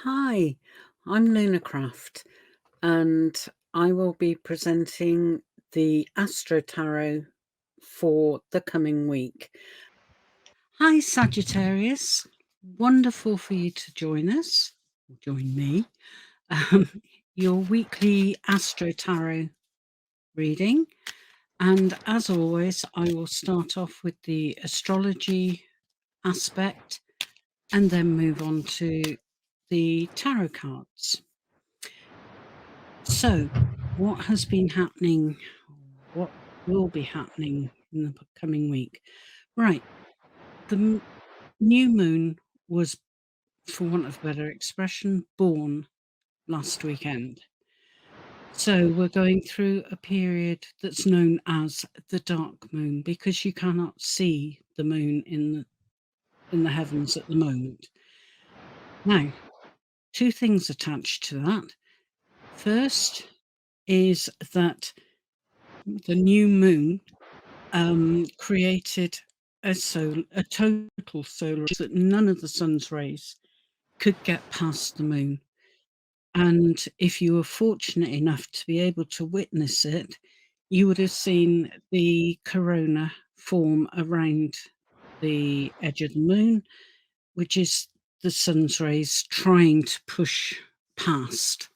Hi, I'm Lunarcraft, and I will be presenting the AstroTarot for the coming week. Hi, Sagittarius. Wonderful for you to join us, join me, um, your weekly AstroTarot reading. And as always, I will start off with the astrology aspect and then move on to the tarot cards. So, what has been happening? What will be happening in the coming week? Right. The new moon was, for want of a better expression, born last weekend. So, we're going through a period that's known as the dark moon because you cannot see the moon in the heavens at the moment. Now, two things attached to that. First is that the new moon created a total solar that none of the sun's rays could get past the moon. And if you were fortunate enough to be able to witness it, you would have seen the corona form around the edge of the moon, which is the sun's rays trying to push past.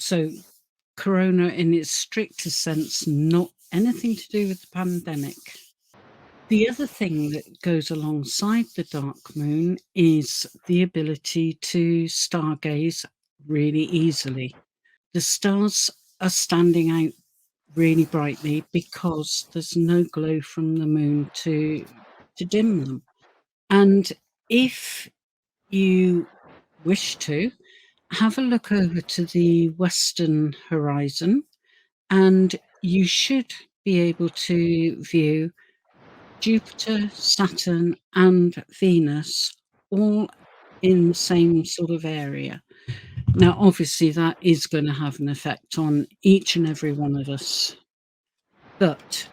So corona in its strictest sense, not anything to do with the pandemic. The other thing that goes alongside the dark moon is the ability to stargaze really easily. The stars are standing out really brightly because there's no glow from the moon to dim them. And if you wish to, have a look over to the western horizon, and you should be able to view Jupiter, Saturn, and Venus all in the same sort of area. Now, obviously, that is going to have an effect on each and every one of us. But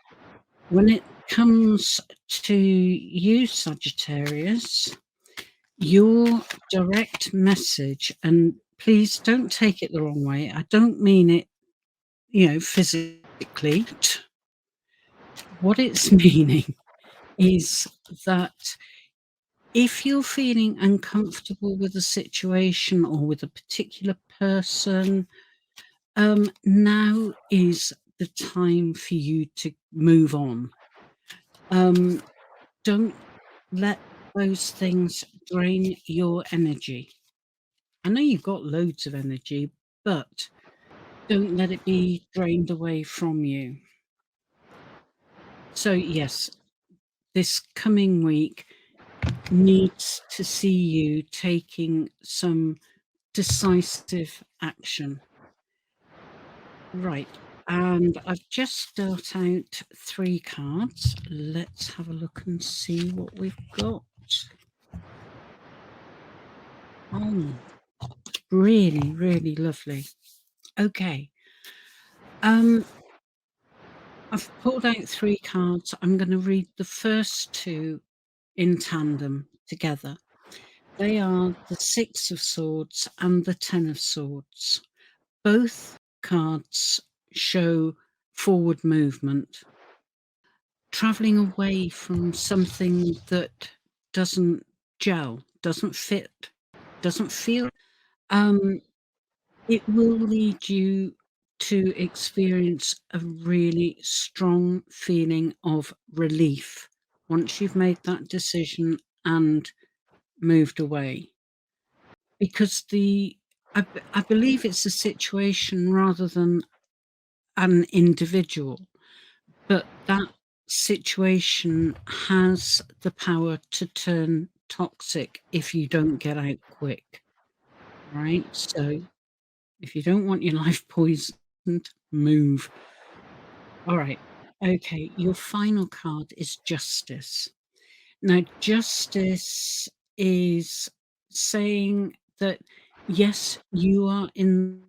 when it comes to you, Sagittarius, your direct message, and please don't take it the wrong way, I don't mean it, physically. What it's meaning is that if you're feeling uncomfortable with a situation or with a particular person, now is the time for you to move on. Don't let those things drain your energy. I know you've got loads of energy, but don't let it be drained away from you. So, yes, this coming week needs to see you taking some decisive action. Right. And I've just dealt out 3 cards. Let's have a look and see what we've got. Oh, really, really lovely. Okay. I've pulled out 3 cards. I'm gonna read the first 2 in tandem together. They are the 6 of Swords and the 10 of Swords. Both cards show forward movement, traveling away from something that doesn't gel, doesn't fit, doesn't feel. Um, it will lead you to experience a really strong feeling of relief once you've made that decision and moved away. Because I believe it's a situation rather than an individual, but that situation has the power to turn toxic if you don't get out quick, right? So if you don't want your life poisoned, move. All right. Okay. Your final card is Justice. Now, Justice is saying that, yes, you are in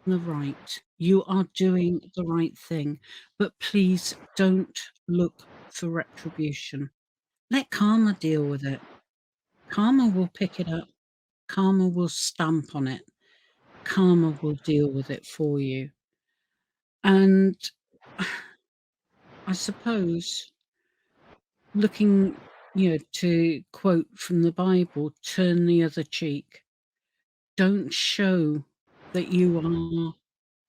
the right. You are doing the right thing, but please don't look for retribution. Let karma deal with it. Karma will pick it up. Karma will stamp on it. Karma will deal with it for you. And I suppose looking, to quote from the Bible, turn the other cheek. Don't show that you are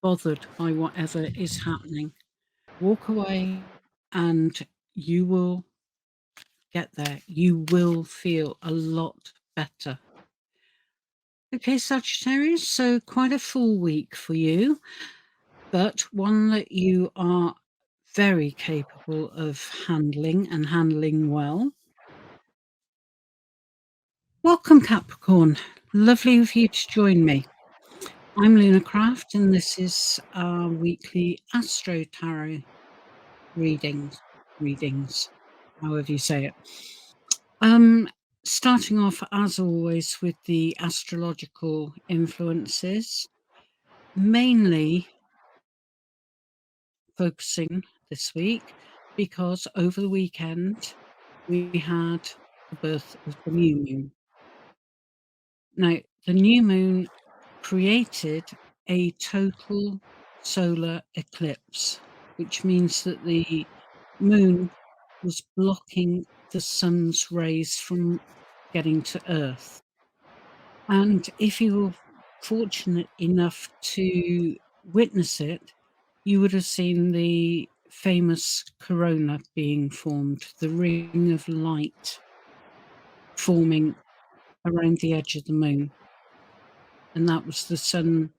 bothered by whatever is happening. Walk away and you will get there. You will feel a lot better. Okay, Sagittarius, so quite a full week for you, but one that you are very capable of handling and handling well. Welcome, Capricorn. Lovely of you to join me. I'm Lunarcraft, and this is our weekly AstroTarot readings, however you say it. Starting off, as always, with the astrological influences, mainly focusing this week because over the weekend we had the birth of the new moon. Now, the new moon created a total solar eclipse, which means that the moon was blocking the sun's rays from getting to Earth. And if you were fortunate enough to witness it, you would have seen the famous corona being formed, the ring of light forming around the edge of the moon. And that was the sun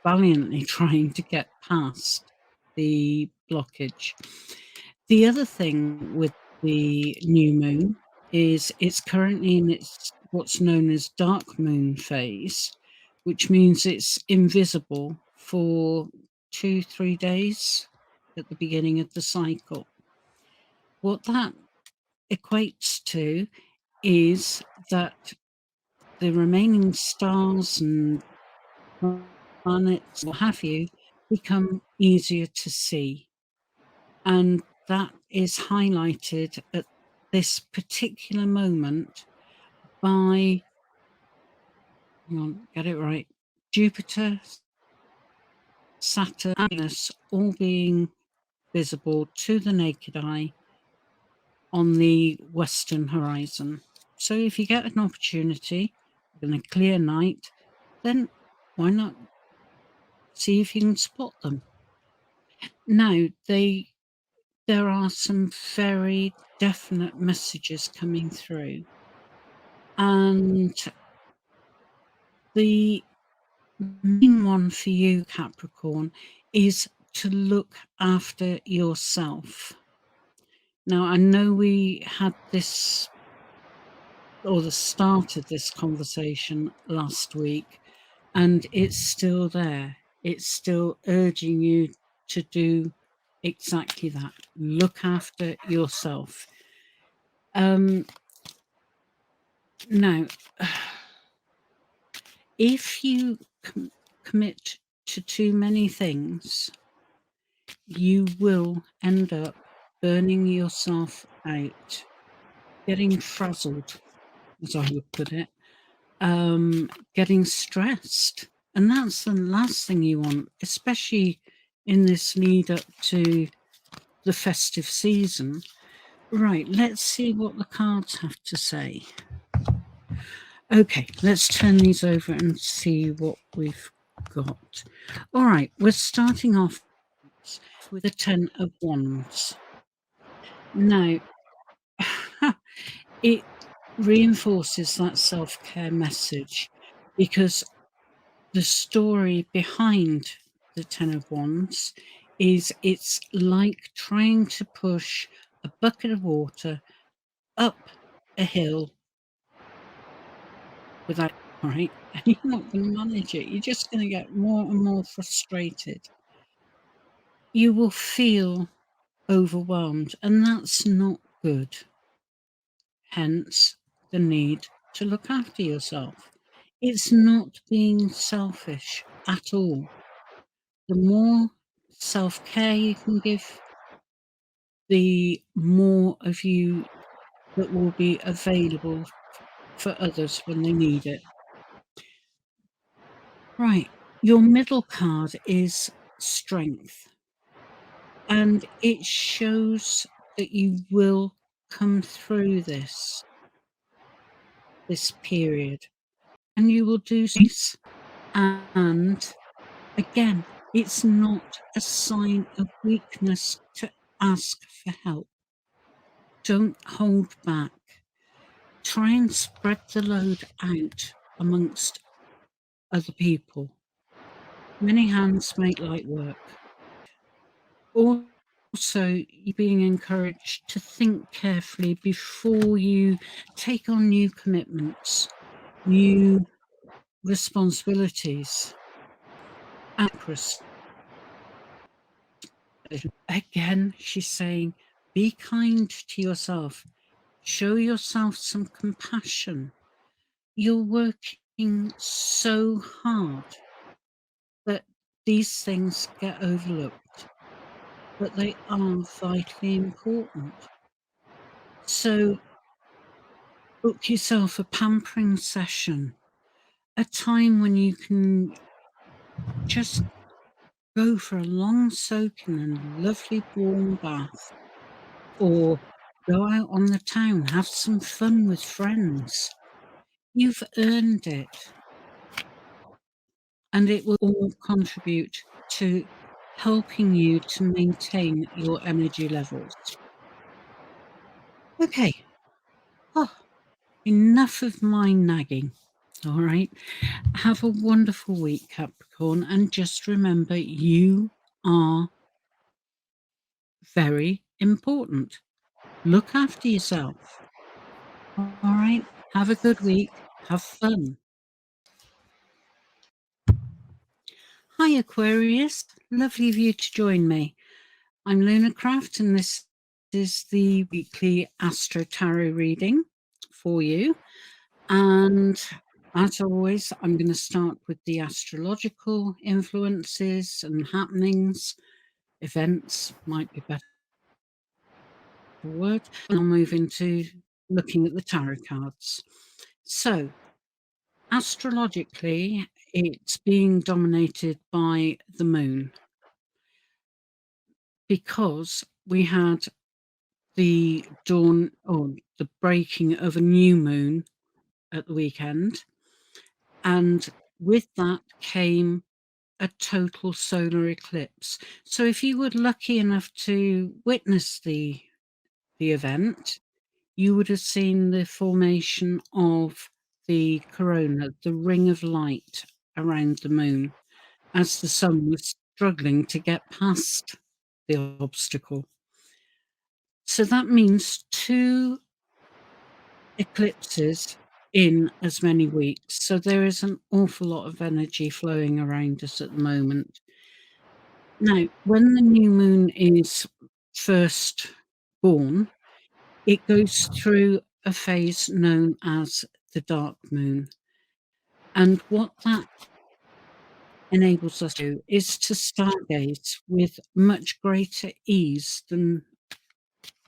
valiantly trying to get past the blockage. The other thing with the new moon is it's currently in its what's known as dark moon phase, which means it's invisible for 2-3 days at the beginning of the cycle. What that equates to is that the remaining stars and planets, what have you, become easier to see. And that is highlighted at this particular moment by, hang on, get it right, Jupiter, Saturn, and Venus all being visible to the naked eye on the western horizon. So if you get an opportunity in a clear night, then why not see if you can spot them? Now, there are some very definite messages coming through. And the main one for you, Capricorn, is to look after yourself. Now, I know we had this, or the start of this conversation last week, and it's still there. It's still urging you to do exactly that. Look after yourself. Now, if you commit to too many things, you will end up burning yourself out, getting frazzled, as I would put it, getting stressed. And that's the last thing you want, especially in this lead up to the festive season. Right, let's see what the cards have to say. Okay, let's turn these over and see what we've got. All right, we're starting off with the 10 of Wands. Now, it reinforces that self-care message because the story behind the 10 of Wands is it's like trying to push a bucket of water up a hill without, right? And you're not going to manage it. You're just going to get more and more frustrated. You will feel overwhelmed, and that's not good. Hence, the need to look after yourself. It's not being selfish at all. The more self-care you can give, the more of you that will be available for others when they need it. Right. Your middle card is strength, and it shows that you will come through this period, and you will do this. And again, it's not a sign of weakness to ask for help. Don't hold back. Try and spread the load out amongst other people. Many hands make light work. Also, you're being encouraged to think carefully before you take on new commitments, new responsibilities. Actress. Again, she's saying, be kind to yourself. Show yourself some compassion. You're working so hard that these things get overlooked, but they are vitally important. So book yourself a pampering session, a time when you can just go for a long soak in a lovely warm bath, or go out on the town, have some fun with friends. You've earned it, and it will all contribute to helping you to maintain your energy levels. Okay. Oh, enough of my nagging. All right. Have a wonderful week, Capricorn, and just remember you are very important. Look after yourself. All right. Have a good week. Have fun. Hi, Aquarius. Lovely of you to join me. I'm Lunarcraft, and this is the weekly AstroTarot reading for you. And as always, I'm going to start with the astrological influences and happenings, events might be better word. And I'll move into looking at the tarot cards. So, astrologically, it's being dominated by the moon because we had the dawn or the breaking of a new moon at the weekend. And with that came a total solar eclipse. So if you were lucky enough to witness the event, you would have seen the formation of the corona, the ring of light around the moon, as the sun was struggling to get past the obstacle. So that means 2 eclipses in as many weeks. So there is an awful lot of energy flowing around us at the moment. Now, when the new moon is first born, it goes through a phase known as the dark moon. And what that enables us to do is to stargaze with much greater ease than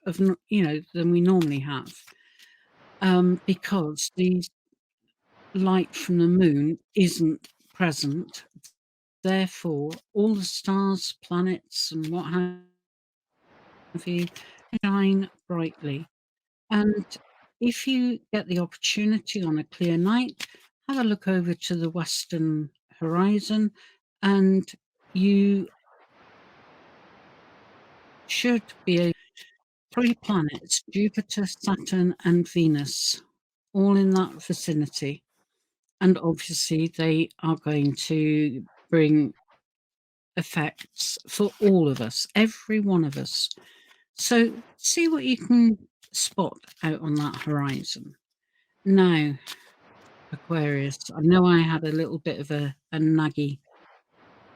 than we normally have. Because the light from the moon isn't present. Therefore, all the stars, planets, and what have you shine brightly. And if you get the opportunity on a clear night, have a look over to the western horizon, and you should be able 3 planets, Jupiter, Saturn, and Venus, all in that vicinity. And obviously, they are going to bring effects for all of us, every one of us. So see what you can spot out on that horizon. Now, Aquarius, I know I had a little bit of a naggy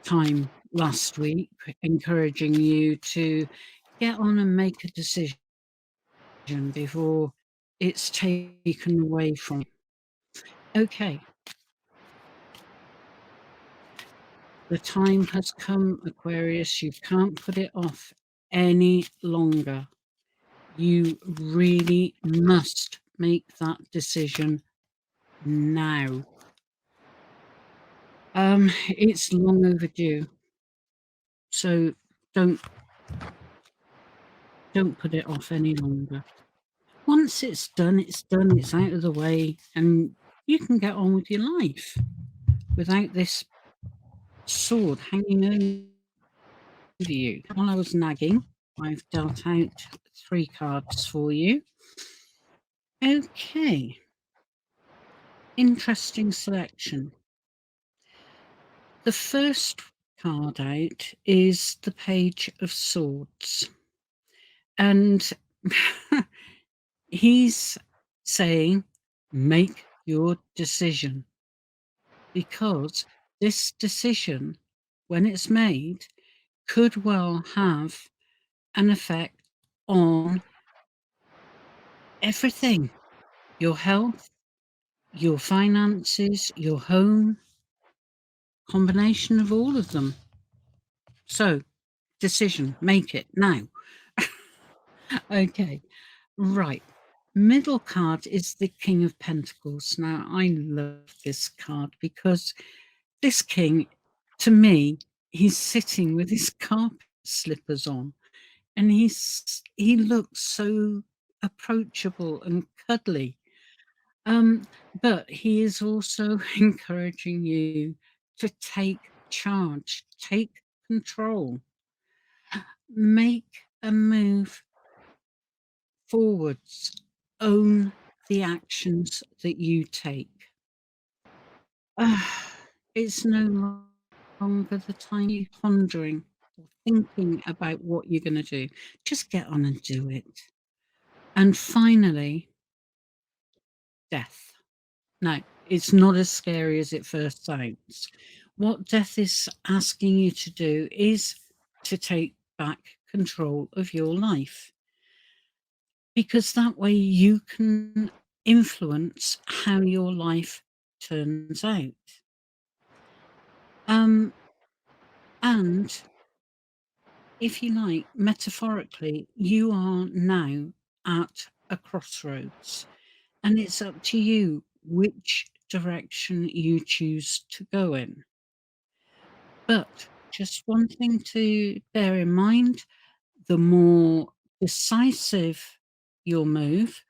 time last week, encouraging you to get on and make a decision before it's taken away from you. Okay. The time has come, Aquarius. You can't put it off any longer. You really must make that decision now. It's long overdue, so don't put it off any longer. Once it's done, it's done, it's out of the way, and you can get on with your life without this sword hanging over you. While I was nagging, I've dealt out 3 cards for you. Okay. Interesting selection. The first card out is the Page of Swords. And he's saying, make your decision. Because this decision, when it's made, could well have an effect on everything: your health, your finances, your home, combination of all of them. So, decision, make it now. Okay, right. Middle card is the King of Pentacles. Now, I love this card because this king, to me, he's sitting with his carpet slippers on, and he looks so approachable and cuddly. But he is also encouraging you to take charge, take control, make a move forwards, own the actions that you take. It's no longer the time you pondering or thinking about what you're going to do. Just get on and do it. And finally, death. No, it's not as scary as it first sounds. What death is asking you to do is to take back control of your life, because that way you can influence how your life turns out. And if you like, metaphorically, you are now at a crossroads, and it's up to you which direction you choose to go in. But just one thing to bear in mind: the more decisive your move,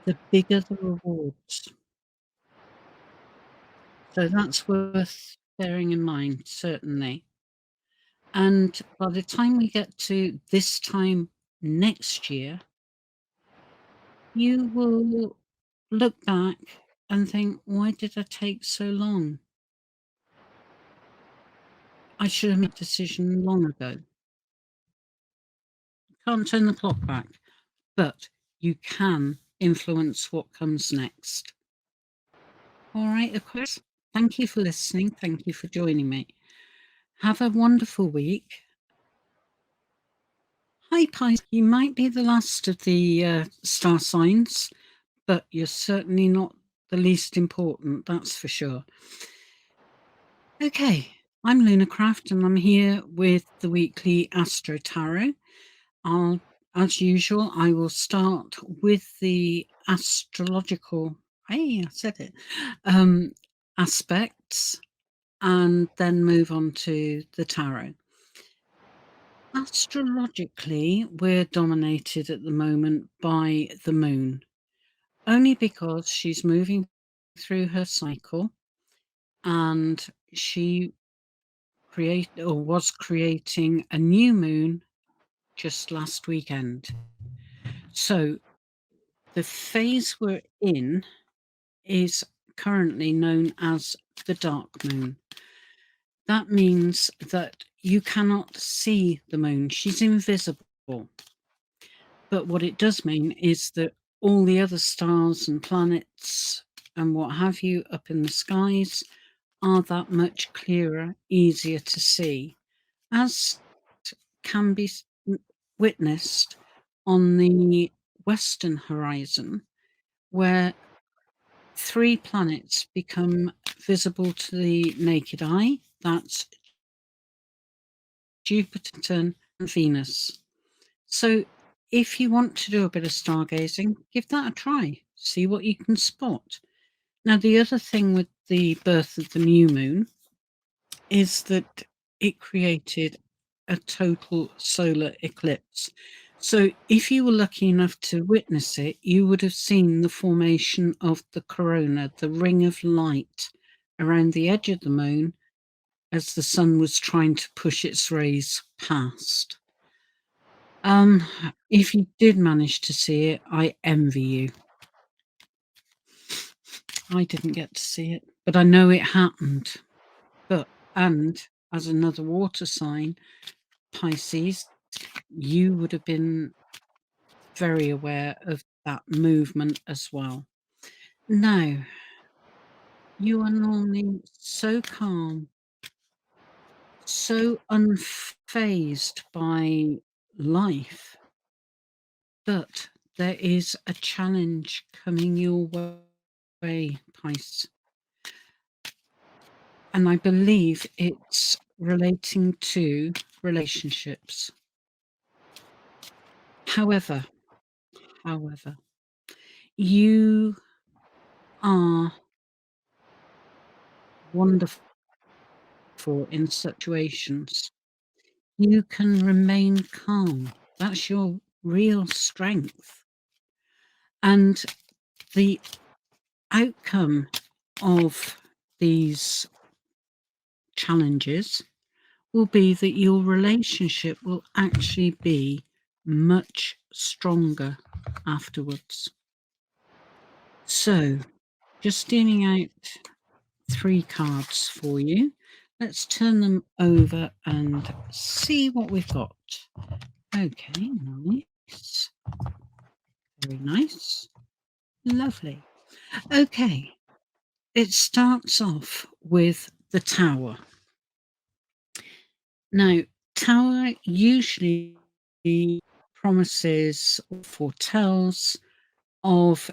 the bigger the rewards. So that's worth bearing in mind, certainly. And by the time we get to this time next year, you will look back and think, why did I take so long? I should have made a decision long ago. Can't turn the clock back, but you can influence what comes next. All right, Aquarius, thank you for listening. Thank you for joining me. Have a wonderful week. Hi, Pisces. You might be the last of the star signs, but you're certainly not the least important, that's for sure. Okay, I'm Lunarcraft, and I'm here with the weekly AstroTarot. As usual, I will start with the astrological, hey, I said it, aspects, and then move on to the tarot. Astrologically, we're dominated at the moment by the moon, only because she's moving through her cycle, and she was creating a new moon just last weekend. So the phase we're in is currently known as the dark moon. That means that you cannot see the moon. She's invisible. But what it does mean is that all the other stars and planets and what have you up in the skies are that much clearer, easier to see, as can be witnessed on the western horizon, where 3 planets become visible to the naked eye. That's Jupiter, Saturn, and Venus. So if you want to do a bit of stargazing, give that a try. See what you can spot. Now, the other thing with the birth of the new moon is that it created a total solar eclipse. So, if you were lucky enough to witness it, you would have seen the formation of the corona, the ring of light around the edge of the moon as the sun was trying to push its rays past. Um, if you did manage to see it, I envy you. I didn't get to see it, but I know it happened. But and as another water sign, Pisces, you would have been very aware of that movement as well. Now, you are normally so calm, so unfazed by life, but there is a challenge coming your way, Pisces. And I believe it's relating to relationships. However, however, you are wonderful in situations. You can remain calm. That's your real strength. And the outcome of these challenges will be that your relationship will actually be much stronger afterwards. So, just dealing out 3 cards for you. Let's turn them over and see what we've got. Okay, nice. Very nice. Lovely. Okay, it starts off with the Tower. Now, Tower usually promises or foretells of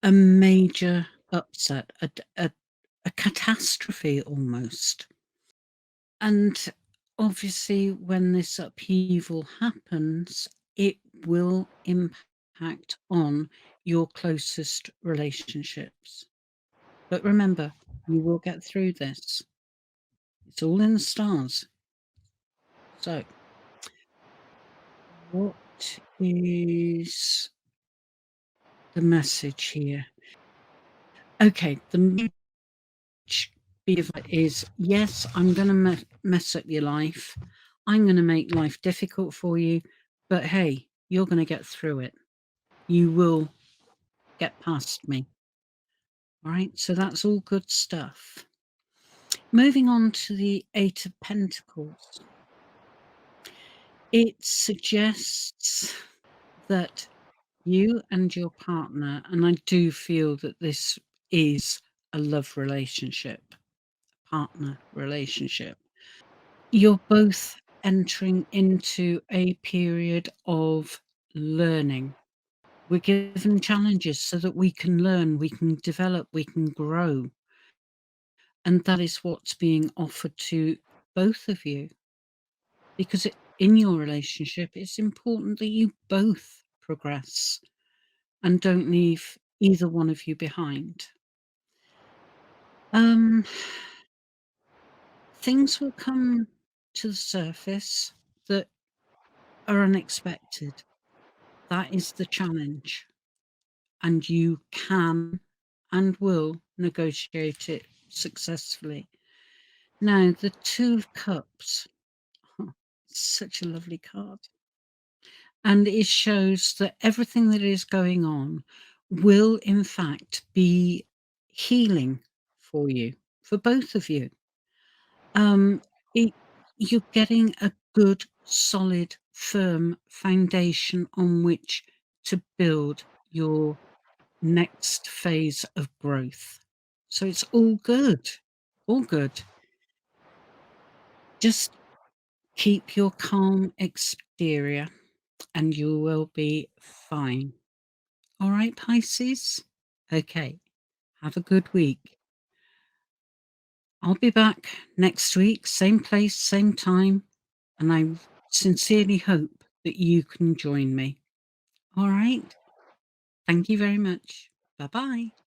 a major upset, a catastrophe almost. And obviously, when this upheaval happens, it will impact on your closest relationships. But remember, you will get through this. It's all in the stars. So, what is the message here? Okay, the message is yes, I'm going to mess up your life. I'm going to make life difficult for you. But hey, you're going to get through it. You will get past me. All right, so that's all good stuff. Moving on to the Eight of Pentacles. It suggests that you and your partner, and I do feel that this is a love relationship, partner relationship, you're both entering into a period of learning. We're given challenges so that we can learn, we can develop, we can grow. And that is what's being offered to both of you. Because in your relationship, it's important that you both progress and don't leave either one of you behind. Um, things will come to the surface that are unexpected. That is the challenge. And you can and will negotiate it successfully. Now, the Two of Cups, such a lovely card. And it shows that everything that is going on will, in fact, be healing for you, for both of you. It, you're getting a good, solid, firm foundation on which to build your next phase of growth. So it's all good, all good. Just keep your calm exterior and you will be fine. All right, Pisces? Okay, have a good week. I'll be back next week, same place, same time, and I sincerely hope that you can join me. All right? Thank you very much. Bye bye.